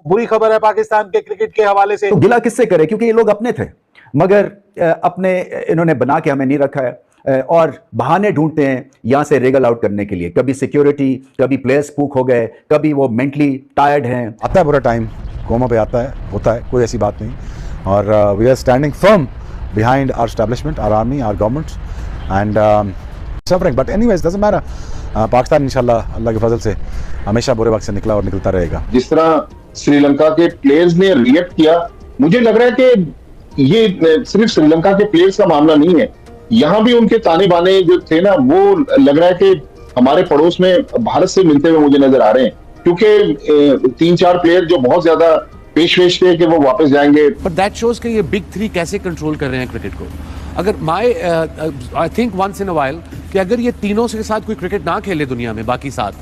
बुरी खबर है पाकिस्तान के क्रिकेट के हवाले से। तो गिला किससे करे, क्योंकि ये लोग अपने थे, मगर अपने इन्होंने बना के हमें नहीं रखा है और बहाने ढूंढते हैं यहां से रेगल आउट करने के लिए। कभी सिक्योरिटी, कभी प्लेयर्स स्पूक हो गए, कभी वो मेंटली टायर्ड हैं। आता है बुरा टाइम, कोमा पे आता है, होता है, कोई ऐसी बात नहीं। और we are standing firm behind our establishment, our army, our government, and suffering. But anyways, doesn't matter. Pakistan इंशाल्लाह अल्लाह के फजल से हमेशा बुरे वक्त से निकला और निकलता रहेगा। जिस तरह श्रीलंका के प्लेयर्स ने रिएक्ट किया, मुझे लग रहा है कि ये सिर्फ श्रीलंका के प्लेयर्स का मामला नहीं है। यहाँ भी उनके ताने बाने जो थे ना, वो लग रहा है कि हमारे पड़ोस में भारत से मिलते हुए मुझे नजर आ रहे हैं, क्योंकि 3-4 प्लेयर जो बहुत ज्यादा पेश थे कि वो वापस जाएंगे। बट दैट शोज कि ये बिग 3 कैसे कंट्रोल कर रहे हैं क्रिकेट को। अगर I think once in a while कि अगर ये तीनों के साथ कोई क्रिकेट ना खेले दुनिया में, बाकी 7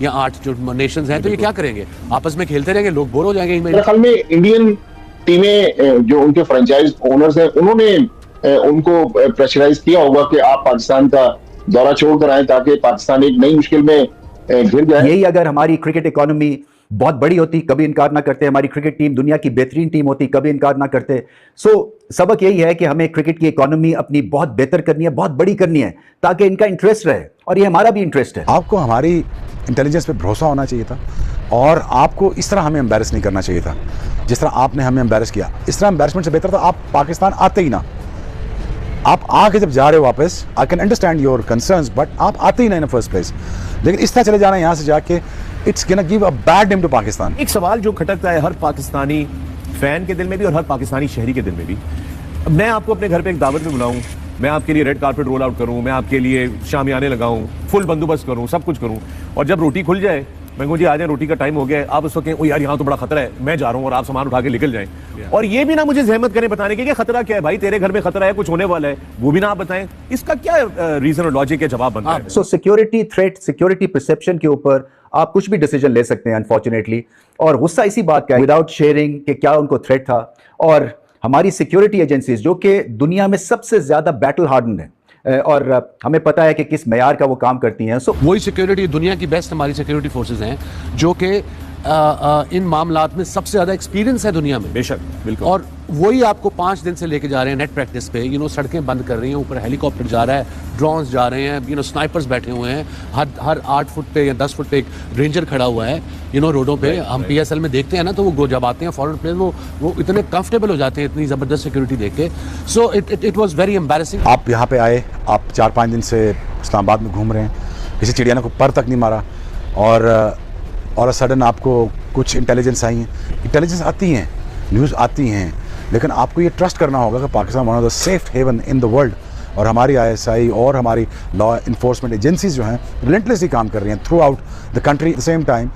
या 8 जो नेशंस हैं, तो ये क्या करेंगे? आपस में खेलते रहेंगे, लोग बोर हो जाएंगे। मेरे ख्याल में इंडियन टीमें जो उनके फ्रेंचाइज ओनर्स हैं, उन्होंने उनको प्रेशराइज किया होगा कि आप पाकिस्तान का दौरा छोड़कर आए ताकि पाकिस्तान एक नई मुश्किल में घिर जाए। यही अगर हमारी क्रिकेट इकोनॉमी बहुत बड़ी होती, कभी इनकार ना करते। हमारी क्रिकेट टीम दुनिया की बेहतरीन टीम होती, कभी इनकार ना करते। सो सबक यही है कि हमें क्रिकेट की इकोनॉमी अपनी बहुत बेहतर करनी है, बहुत बड़ी करनी है, ताकि इनका इंटरेस्ट रहे और ये हमारा भी इंटरेस्ट है। आपको हमारी इंटेलिजेंस पे भरोसा होना चाहिए था और आपको इस तरह हमें एम्बैरेस नहीं करना चाहिए था जिस तरह आपने हमें एम्बैरेस किया। इस तरह एम्बैरेसमेंट से बेहतर था आप पाकिस्तान आते ही ना। आप आके जब जा रहे हो वापस, I can understand your concerns, but आप आते ही ना इन फर्स्ट प्लेस। लेकिन इस तरह चले जाना यहाँ से जाके, it's gonna give a bad name to Pakistan. एक सवाल जो खटकता है हर पाकिस्तानी फैन के दिल में भी और हर पाकिस्तानी शहरी के दिल में भी, मैं आपको अपने घर पे एक दावत में बुलाऊं, मैं आपके लिए रेड कारपेट रोल आउट करूं, मैं आपके लिए शामियाने लगाऊं, फुल बंदोबस्त करूं, सब कुछ करूं, और जब रोटी खुल जाए मैं कहूं जी आ जाए, रोटी का टाइम हो गया है, आप उस वक्त कहें ओ यार यहाँ तो बड़ा खतरा है, मैं जा रहा हूं, और आप सामान उठा के निकल जाएं। और ये भी ना मुझे जहमत करें बताने की कि खतरा क्या है। भाई तेरे घर में खतरा है, कुछ होने वाला है, वो भी ना आप बताएं। इसका क्या रीजन और लॉजिक है, जवाब बनता है? सो सिक्योरिटी थ्रेट, सिक्योरिटी परसेप्शन के ऊपर आप कुछ भी डिसीजन ले सकते हैं अनफॉर्चुनेटली। और गुस्सा इसी बात का है, विदाउट शेयरिंग कि क्या उनको थ्रेट था। और हमारी सिक्योरिटी एजेंसीज जो कि दुनिया में सबसे ज्यादा बैटल हार्डन है और हमें पता है कि किस मेयार का वो काम करती हैं। सो वही सिक्योरिटी, दुनिया की बेस्ट हमारी सिक्योरिटी फोर्सेस हैं जो कि इन मामलात में सबसे ज्यादा एक्सपीरियंस है दुनिया में। बेशक, बिल्कुल। और वही आपको 5 दिन से लेके जा रहे हैं नेट प्रैक्टिस पे, सड़कें बंद कर रही हैं, ऊपर हेलीकॉप्टर जा रहा है, ड्रोन्स जा रहे हैं, स्नाइपर्स बैठे हुए हैं, हर 8 फुट पे या 10 फुट पे एक रेंजर खड़ा हुआ है, रोडों पे। हम PSL में देखते हैं ना, तो वो जब आते हैं फॉरन प्लेयर, वो इतने कंफर्टेबल हो जाते हैं इतनी जबरदस्त सिक्योरिटी देख के। So it was very embarrassing. आप यहाँ पे आए, आप 4-5 दिन से इस्लामाबाद में घूम रहे हैं, किसी चिड़िया ने को पर तक नहीं मारा, और सडन आपको कुछ इंटेलिजेंस आई हैं, इंटेलिजेंस आती हैं, न्यूज़ आती हैं, लेकिन आपको ये ट्रस्ट करना होगा कि Pakistan one of the safe heaven in the world. और हमारी ISI और हमारी लॉ इन्फोर्समेंट एजेंसीज जो हैं रिलेंटलेसली काम कर रही हैं through out the country, at the same time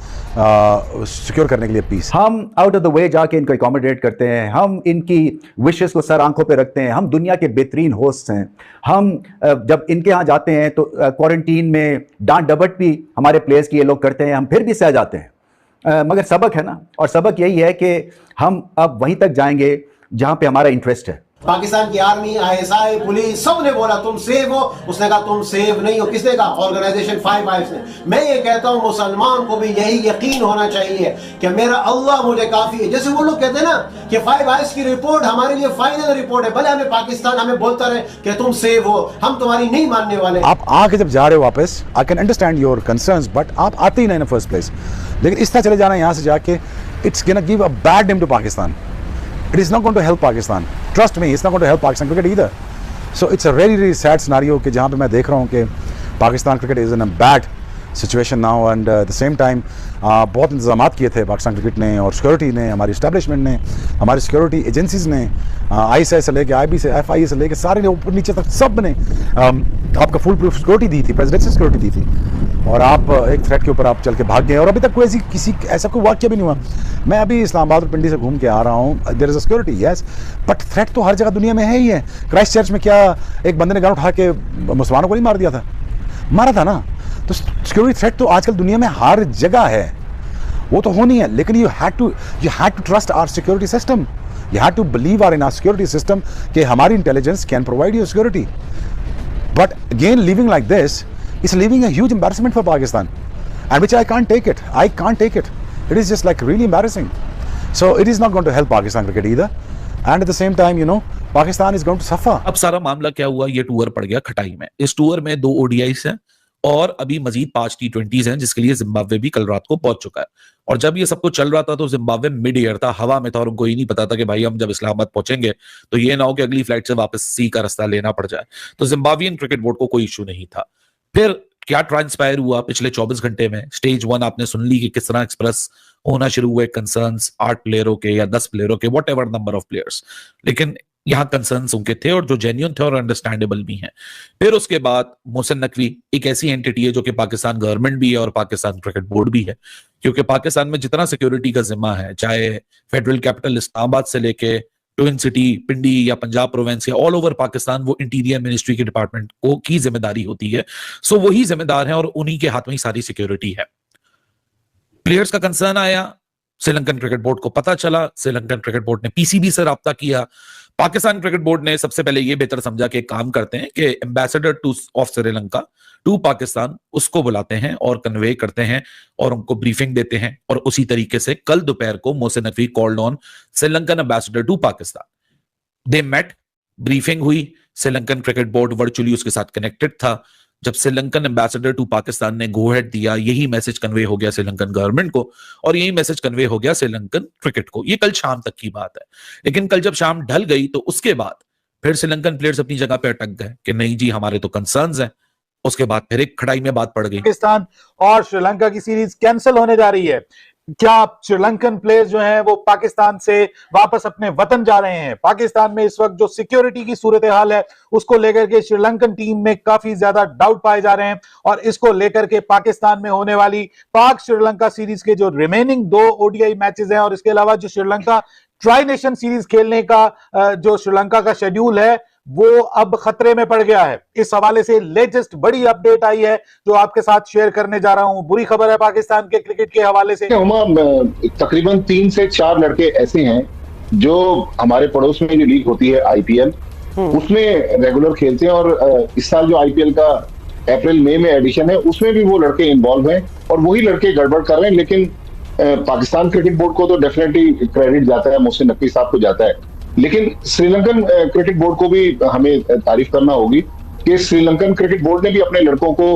secure करने के लिए पीस। हम आउट ऑफ द वे जाके इनको अकोमोडेट करते हैं, हम इनकी विशेस को सर आंखों पे रखते हैं, हम दुनिया के बेहतरीन होस्ट हैं। हम जब इनके यहाँ जाते हैं तो क्वारंटीन में डांट डबट भी हमारे प्लेयर्स की ये लोग करते हैं, हम फिर भी सह जाते हैं। मगर सबक है ना, और सबक यही है कि हम अब वहीं तक जाएंगे जहाँ पे हमारा इंटरेस्ट है। पाकिस्तान की आर्मी, ISI, पुलिस, सब ने बोला तुम सेव हो। उसने कहा तुम सेव नहीं हो। किसने कहा? ऑर्गेनाइजेशन 5 आइज ने। मैं ये कहता हूँ मुसलमान को भी यही यकीन होना चाहिए कि मेरा अल्लाह मुझे काफी है। जैसे वो लोग कहते हैं ना कि 5 आइज की रिपोर्ट हमारे लिए फाइनल रिपोर्ट है, भले हमें पाकिस्तान हमें बोलता रहे कि तुम सेव हो, हम तुम्हारी नहीं मानने वाले। आप आके जब जा रहे हो वापस, I can understand your concerns, but आप आते ही ना इन फर्स्ट प्लेस। लेकिन इस तरह चले जाना यहाँ से जाके, it's gonna give a bad name to Pakistan. It is not going to help Pakistan. Trust me, it's not going to help Pakistan cricket either. So it's a really, really sad scenario कि जहाँ पे मैं देख रहा हूँ कि Pakistan cricket is in a bad situation now, and at the same time बहुत इंतजाम किए थे पाकिस्तान क्रिकेट ने और सिक्योरिटी ने, हमारी इस्टेब्लिशमेंट ने, हमारी सिक्योरिटी एजेंसीज ने, ISI से लेके IB से FIA से लेके सारे ने ऊपर नीचे तक सब ने आपका फुल प्रूफ सिक्योरिटी दी थी, प्रेसिडेंशियल सिक्योरिटी दी थी, और आप एक थ्रेट के ऊपर आप चल के भाग गए और अभी तक कोई ऐसा कोई वाक्य भी नहीं हुआ। मैं अभी इस्लामाबाद और पिंडी से घूम के आ रहा हूँ, there is a security yes, but threat तो हर जगह दुनिया में है ही है। क्राइस्ट चर्च में क्या एक बंदे ने गन उठा के मुसलमानों को नहीं मार दिया था? मारा था ना। तो सिक्योरिटी थ्रेट तो आजकल दुनिया में हर जगह है, वो तो होनी है, लेकिन you had to trust our security system, you had to believe in our security system कि हमारी intelligence can provide you security. But again living like this is leaving a huge embarrassment for Pakistan, and which I can't take it. I can't take it. It is just like really embarrassing. So it is not going to help Pakistan cricket either. And at the same time, you know, Pakistan is going to suffer. अब सारा मामला क्या हुआ, ये tour पड़ गया खटाई में। इस टूर में 2 ओडीआईस हैं और अभी मजीद 5 T20s हैं, जिसके लिए जिम्बाब्वे भी कल रात को पहुंच चुका है। और जब ये सब कुछ चल रहा था तो जिम्बाब्वे मिड एयर था, हवा में था, और उनको ये नहीं पता था कि भाई हम जब इस्लामाबाद पहुंचेंगे तो ये ना हो कि अगली फ्लाइट से वापस सी का रास्ता लेना पड़ जाए। तो जिम्बाब्वियन क्रिकेट बोर्ड को कोई इशू नहीं था। फिर क्या ट्रांसपायर हुआ पिछले 24 घंटे में? स्टेज 1 आपने सुन ली कि किस तरह एक्सप्रेस होना शुरू हुए कंसर्न्स 8 प्लेयरों के या 10 प्लेयरों के, what ever number of players, लेकिन यहाँ कंसर्न्स उनके थे और जो जेन्युइन थे और अंडरस्टैंडेबल भी हैं। फिर उसके बाद मोहसिन नकवी एक ऐसी एंटिटी है जो कि पाकिस्तान गवर्नमेंट भी है और पाकिस्तान क्रिकेट बोर्ड भी है, क्योंकि पाकिस्तान में जितना सिक्योरिटी का जिम्मा है, चाहे फेडरल कैपिटल इस्लामाबाद से लेके ट्विन सिटी पिंडी या पंजाब प्रोविंस या ऑल ओवर पाकिस्तान, वो इंटीरियर मिनिस्ट्री के डिपार्टमेंट को की जिम्मेदारी होती है। सो वही जिम्मेदार है और उन्हीं के हाथ में ही सारी सिक्योरिटी है। प्लेयर्स का कंसर्न आया, श्रीलंकन क्रिकेट बोर्ड को पता चला, श्रीलंकन क्रिकेट बोर्ड ने पीसीबी से राब्ता किया। पाकिस्तान क्रिकेट बोर्ड ने सबसे पहले ये बेहतर समझा कि एक काम करते हैं कि ambassador of Sri Lanka to Pakistan उसको बुलाते हैं और कन्वे करते हैं और उनको ब्रीफिंग देते हैं। और उसी तरीके से कल दोपहर को Mohsin Naqvi called on Sri Lankan ambassador to Pakistan. They met, briefing हुई, श्रीलंकन क्रिकेट बोर्ड वर्चुअली उसके साथ कनेक्टेड था। जब श्रीलंकन एम्बेसडर टू पाकिस्तान ने गो हेड दिया, यही मैसेज कन्वे हो गया श्रीलंकन गवर्नमेंट को और यही मैसेज कन्वे हो गया श्रीलंकन क्रिकेट को। ये कल शाम तक की बात है। लेकिन कल जब शाम ढल गई तो उसके बाद फिर श्रीलंकन प्लेयर्स अपनी जगह पे अटक गए कि नहीं जी हमारे तो कंसर्न्स हैं। उसके बाद फिर एक खड़ाई में बात पड़ गई। पाकिस्तान और श्रीलंका की सीरीज कैंसिल होने जा रही है। क्या श्रीलंकन प्लेयर्स जो हैं वो पाकिस्तान से वापस अपने वतन जा रहे हैं? पाकिस्तान में इस वक्त जो सिक्योरिटी की सूरत हाल है उसको लेकर के श्रीलंकन टीम में काफी ज्यादा डाउट पाए जा रहे हैं और इसको लेकर के पाकिस्तान में होने वाली पाक श्रीलंका सीरीज के जो रिमेनिंग 2 ओडीआई मैचेस हैं और इसके अलावा जो श्रीलंका ट्राई नेशन सीरीज खेलने का जो श्रीलंका का शेड्यूल है वो अब खतरे में पड़ गया है। इस हवाले से लेटेस्ट बड़ी अपडेट आई है जो आपके साथ शेयर करने जा रहा हूं। बुरी खबर है पाकिस्तान के क्रिकेट के हवाले से। तकरीबन 3 से 4 लड़के ऐसे हैं जो हमारे पड़ोस में जो लीग होती है आईपीएल, उसमें रेगुलर खेलते हैं और इस साल जो आईपीएल का अप्रैल मई में एडिशन है उसमें भी वो लड़के इन्वॉल्व हैं और वही लड़के गड़बड़ कर रहे हैं। लेकिन पाकिस्तान क्रिकेट बोर्ड को तो डेफिनेटली क्रेडिट जाता है, मोहसिन नकवी साहब को जाता है, लेकिन श्रीलंकन क्रिकेट बोर्ड को भी हमें तारीफ करना होगी कि श्रीलंकन क्रिकेट बोर्ड ने भी अपने लड़कों को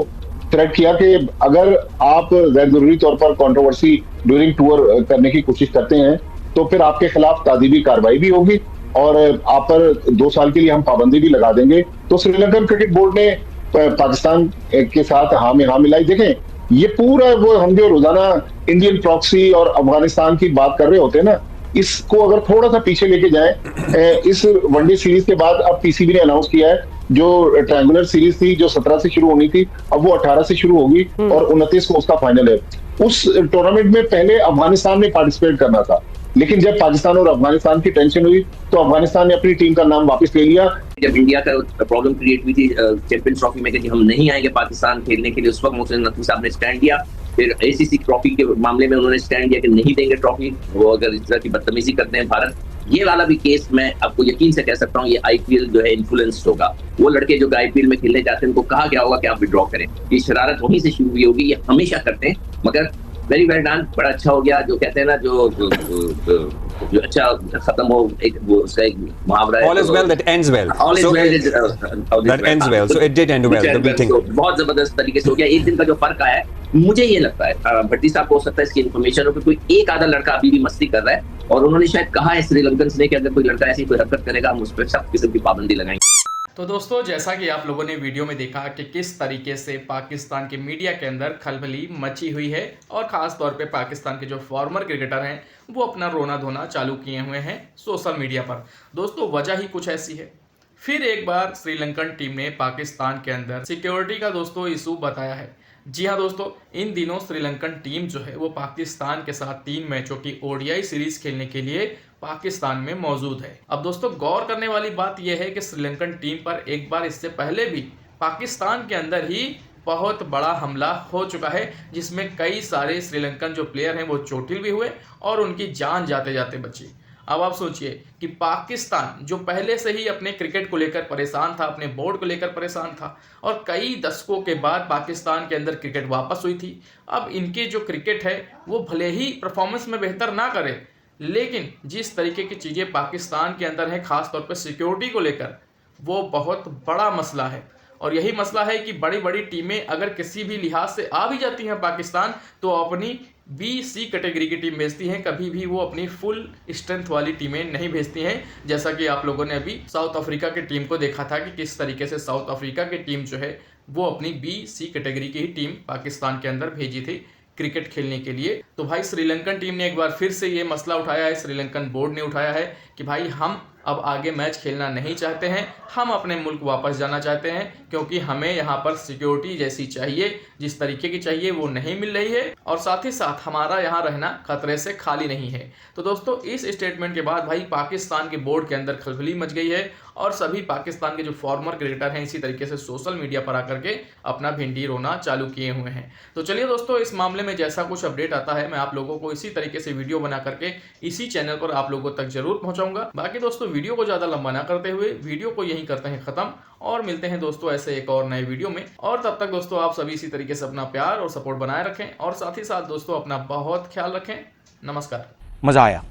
थ्रेट किया कि अगर आप गैर जरूरी तौर पर कंट्रोवर्सी ड्यूरिंग टूर करने की कोशिश करते हैं तो फिर आपके खिलाफ तादीबी कार्रवाई भी होगी और आप पर 2 साल के लिए हम पाबंदी भी लगा देंगे। तो श्रीलंकन क्रिकेट बोर्ड ने पाकिस्तान के साथ हाँ में हाँ मिलाई। देखें, ये पूरा वो हम जो रोजाना इंडियन प्रॉक्सी और अफगानिस्तान की बात कर रहे होते हैं ना, इसको अगर थोड़ा सा पीछे लेके जाएं, इस वनडे सीरीज के बाद अब पीसीबी ने अनाउंस किया है जो ट्रायंगुलर सीरीज थी जो 17 से शुरू होनी थी अब वो 18 से शुरू होगी और 29 को उसका फाइनल है। उस टूर्नामेंट में पहले अफगानिस्तान ने पार्टिसिपेट करना था, लेकिन जब पाकिस्तान और अफगानिस्तान की टेंशन हुई तो अफगानिस्तान ने अपनी टीम का नाम वापस ले लिया। जब इंडिया का प्रॉब्लम क्रिएट हुई थी चैंपियंस ट्रॉफी में कि हम नहीं आएंगे पाकिस्तान खेलने के लिए, उस वक्त मोहसिन नकवी साहब ने स्टैंड लिया। फिर एसीसी ट्रॉफी के मामले में उन्होंने स्टैंड लिया कि नहीं देंगे ट्रॉफी, वो अगर इस तरह की बदतमीजी करते हैं भारत। ये वाला भी केस मैं आपको यकीन से कह सकता हूँ ये आईपीएल जो है इन्फ्लुएंस्ड होगा। वो लड़के जो आईपीएल में खेलने जाते हैं उनको कहा गया होगा कि आप विड्रॉ करें। ये शरारत वहीं से शुरू हुई होगी, ये हमेशा करते हैं। मगर वेरी वेल डन, बड़ा अच्छा हो गया। जो कहते हैं ना जो अच्छा खत्म हो, एक वो उसका एक मुहावरा है, all is well that ends well, all is so well that ends well, so it did end well, the meeting बहुत जबरदस्त तरीके से हो गया। एक दिन का जो फर्क आया है, मुझे ये लगता है भट्टी साहब को हो सकता है इसकी इन्फॉर्मेशन हो कि कोई एक आधा लड़का अभी भी मस्ती कर रहा है और उन्होंने शायद कहा है श्रीलंकन ने कि अगर कोई लड़का ऐसी कोई हरकत करेगा हम उस पर सब किस्म की पाबंदी लगाएंगे। तो दोस्तों, जैसा कि आप लोगों ने वीडियो में देखा कि किस तरीके से पाकिस्तान के मीडिया के अंदर खलबली मची हुई है और ख़ास तौर पे पाकिस्तान के जो फॉर्मर क्रिकेटर हैं वो अपना रोना धोना चालू किए हुए हैं सोशल मीडिया पर। दोस्तों, वजह ही कुछ ऐसी है। फिर एक बार श्रीलंकन टीम ने पाकिस्तान के अंदर सिक्योरिटी का दोस्तों इशू बताया है। जी हाँ दोस्तों, इन दिनों श्रीलंकन टीम जो है वो पाकिस्तान के साथ 3 मैचों की ओडीआई सीरीज खेलने के लिए पाकिस्तान में मौजूद है। अब दोस्तों, गौर करने वाली बात यह है कि श्रीलंकन टीम पर एक बार इससे पहले भी पाकिस्तान के अंदर ही बहुत बड़ा हमला हो चुका है, जिसमें कई सारे श्रीलंकन जो प्लेयर हैं वो चोटिल भी हुए और उनकी जान जाते जाते बची। अब आप सोचिए कि पाकिस्तान जो पहले से ही अपने क्रिकेट को लेकर परेशान था, अपने बोर्ड को लेकर परेशान था और कई दशकों के बाद पाकिस्तान के अंदर क्रिकेट वापस हुई थी। अब इनके जो क्रिकेट है वो भले ही परफॉर्मेंस में बेहतर ना करे, लेकिन जिस तरीके की चीज़ें पाकिस्तान के अंदर हैं, खास तौर पर सिक्योरिटी को लेकर, वो बहुत बड़ा मसला है। और यही मसला है कि बड़ी बड़ी टीमें अगर किसी भी लिहाज से आ भी जाती हैं पाकिस्तान, तो अपनी बी-सी कैटेगरी की टीम भेजती हैं, कभी भी वो अपनी फुल स्ट्रेंथ वाली टीमें नहीं भेजती हैं। जैसा कि आप लोगों ने अभी साउथ अफ्रीका की टीम को देखा था कि किस तरीके से साउथ अफ्रीका की टीम जो है वो अपनी बी-सी कैटेगरी की ही टीम पाकिस्तान के अंदर भेजी थी क्रिकेट खेलने के लिए। तो भाई श्रीलंकन टीम ने एक बार फिर से ये मसला उठाया है, श्रीलंकन बोर्ड ने उठाया है कि भाई हम अब आगे मैच खेलना नहीं चाहते हैं, हम अपने मुल्क वापस जाना चाहते हैं, क्योंकि हमें यहाँ पर सिक्योरिटी जैसी चाहिए, जिस तरीके की चाहिए वो नहीं मिल रही है, और साथ ही साथ हमारा यहाँ रहना खतरे से खाली नहीं है। तो दोस्तों, इस स्टेटमेंट के बाद भाई पाकिस्तान के बोर्ड के अंदर खलबली मच गई है, और सभी पाकिस्तान के जो फॉर्मर क्रिकेटर हैं इसी तरीके से सोशल मीडिया पर आकर के अपना भिंडी रोना चालू किए हुए हैं। तो चलिए दोस्तों, इस मामले में जैसा कुछ अपडेट आता है मैं आप लोगों को इसी तरीके से वीडियो बना करके इसी चैनल पर आप लोगों तक जरूर पहुंचाऊंगा। बाकी दोस्तों, वीडियो को ज़्यादा लंबा ना करते हुए वीडियो को यहीं करते हैं ख़त्म, और मिलते हैं दोस्तों ऐसे एक और नए वीडियो में। और तब तक दोस्तों, आप सभी इसी तरीके से अपना प्यार और सपोर्ट बनाए रखें, और साथ ही साथ दोस्तों अपना बहुत ख्याल रखें। नमस्कार। मजा आया।